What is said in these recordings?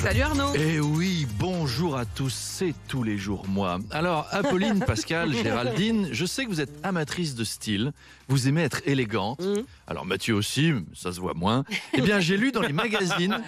Salut Arnaud. Eh oui, bonjour à tous, c'est tous les jours moi. Alors, Apolline, Pascal, Géraldine, je sais que vous êtes amatrice de style, vous aimez être élégante. Alors Mathieu aussi, ça se voit moins. Eh bien, j'ai lu dans les magazines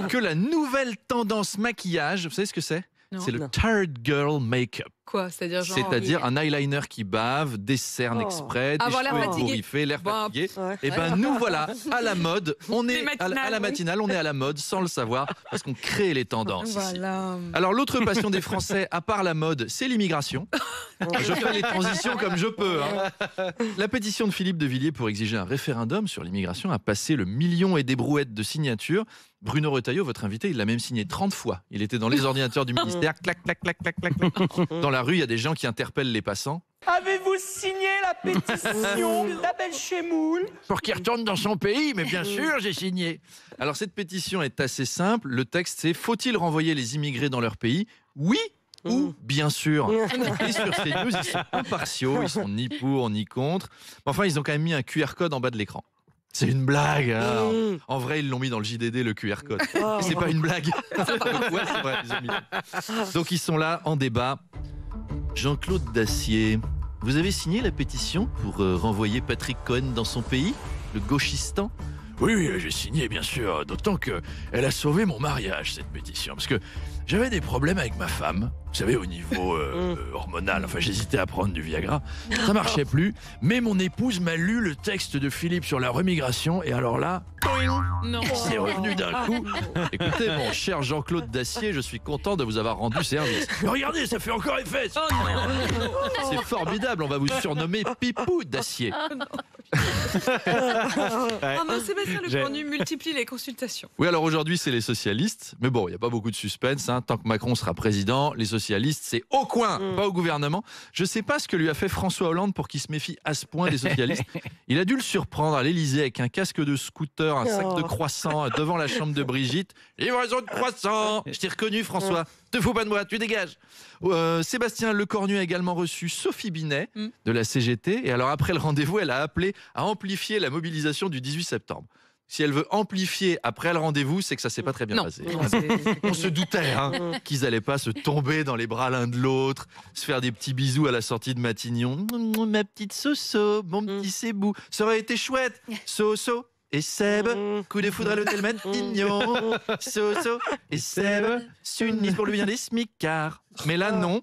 que la nouvelle tendance maquillage, vous savez ce que c'est ? C'est le tired girl make-up. Quoi, c'est-à-dire genre... C'est-à-dire un eyeliner qui bave, des cernes exprès, des Avoir l'air cheveux fatigué. ébouriffés, l'air Bon, fatigué. Et ben nous voilà à la mode. On est à la oui. matinale, on est à la mode sans le savoir parce qu'on crée les tendances. Ici. Voilà. Alors l'autre passion des Français, à part la mode, c'est l'immigration. Je fais les transitions comme je peux. Hein. La pétition de Philippe de Villiers pour exiger un référendum sur l'immigration a passé le million et des brouettes de signatures. Bruno Retailleau, votre invité, il l'a même signé 30 fois. Il était dans les ordinateurs du ministère, clac, clac, clac, clac, clac, clac. Dans la rue, il y a des gens qui interpellent les passants. Avez-vous signé la pétition d'Abel Chemoul Pour qu'il retourne dans son pays, mais bien sûr, j'ai signé. Alors cette pétition est assez simple. Le texte, c'est « Faut-il renvoyer les immigrés dans leur pays ? Oui ou bien sûr ?» Et sur CNews, ils sont impartiaux, ils sont ni pour ni contre. Enfin, ils ont quand même mis un QR code en bas de l'écran. C'est une blague. Hein. En vrai, ils l'ont mis dans le JDD, le QR code. C'est pas une blague. Ouais, c'est vrai, ils ont mis. Donc ils sont là en débat. Jean-Claude Dacier, vous avez signé la pétition pour renvoyer Patrick Cohen dans son pays, le Gauchistan ? Oui, j'ai signé, bien sûr. D'autant qu'elle a sauvé mon mariage, cette pétition. Parce que j'avais des problèmes avec ma femme. Vous savez, au niveau hormonal. Enfin, j'hésitais à prendre du Viagra. Ça marchait plus. Mais mon épouse m'a lu le texte de Philippe sur la remigration. Et alors là, Non. c'est revenu d'un coup. Écoutez, mon cher Jean-Claude Dacier, je suis content de vous avoir rendu service. Regardez, ça fait encore effet. Oh non. C'est formidable. On va vous surnommer Pipou Dacier. Ah non, Sébastien Lecornu multiplie les consultations. Oui, alors aujourd'hui, c'est les socialistes. Mais bon, il n'y a pas beaucoup de suspense. Hein. Tant que Macron sera président, les socialistes, c'est au coin, pas au gouvernement. Je ne sais pas ce que lui a fait François Hollande pour qu'il se méfie à ce point des socialistes. Il a dû le surprendre à l'Élysée avec un casque de scooter, un sac de croissants devant la chambre de Brigitte. Livraison de croissants. Je t'ai reconnu, François. Te fous pas de moi, tu dégages. Sébastien Lecornu a également reçu Sophie Binet de la CGT. Et alors, après le rendez-vous, elle a appelé à amplifier la mobilisation du 18 septembre. Si elle veut amplifier après le rendez-vous, c'est que ça s'est pas très bien passé. On se doutait qu'ils allaient pas se tomber dans les bras l'un de l'autre, se faire des petits bisous à la sortie de Matignon. Ma petite Soso, mon petit Sébou. Ça aurait été chouette. Soso et Seb, coup de foudre à l'hôtel Matignon. Soso et Seb s'unissent pour le bien des smicards. Mais là, non.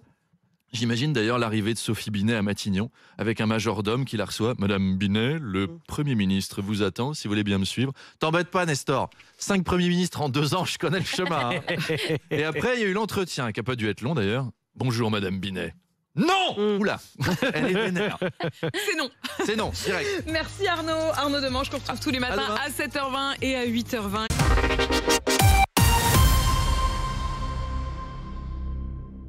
J'imagine d'ailleurs l'arrivée de Sophie Binet à Matignon avec un majordome qui la reçoit. Madame Binet, le Premier ministre vous attend, si vous voulez bien me suivre. T'embête pas, Nestor. 5 premiers ministres en 2 ans, je connais le chemin. Hein. Et après, il y a eu l'entretien, qui n'a pas dû être long d'ailleurs. Bonjour, Madame Binet. Non Oula, elle est vénère. C'est non. C'est non, direct. Merci Arnaud. Arnaud Demange qu'on retrouve tous les matins à 7h20 et à 8h20.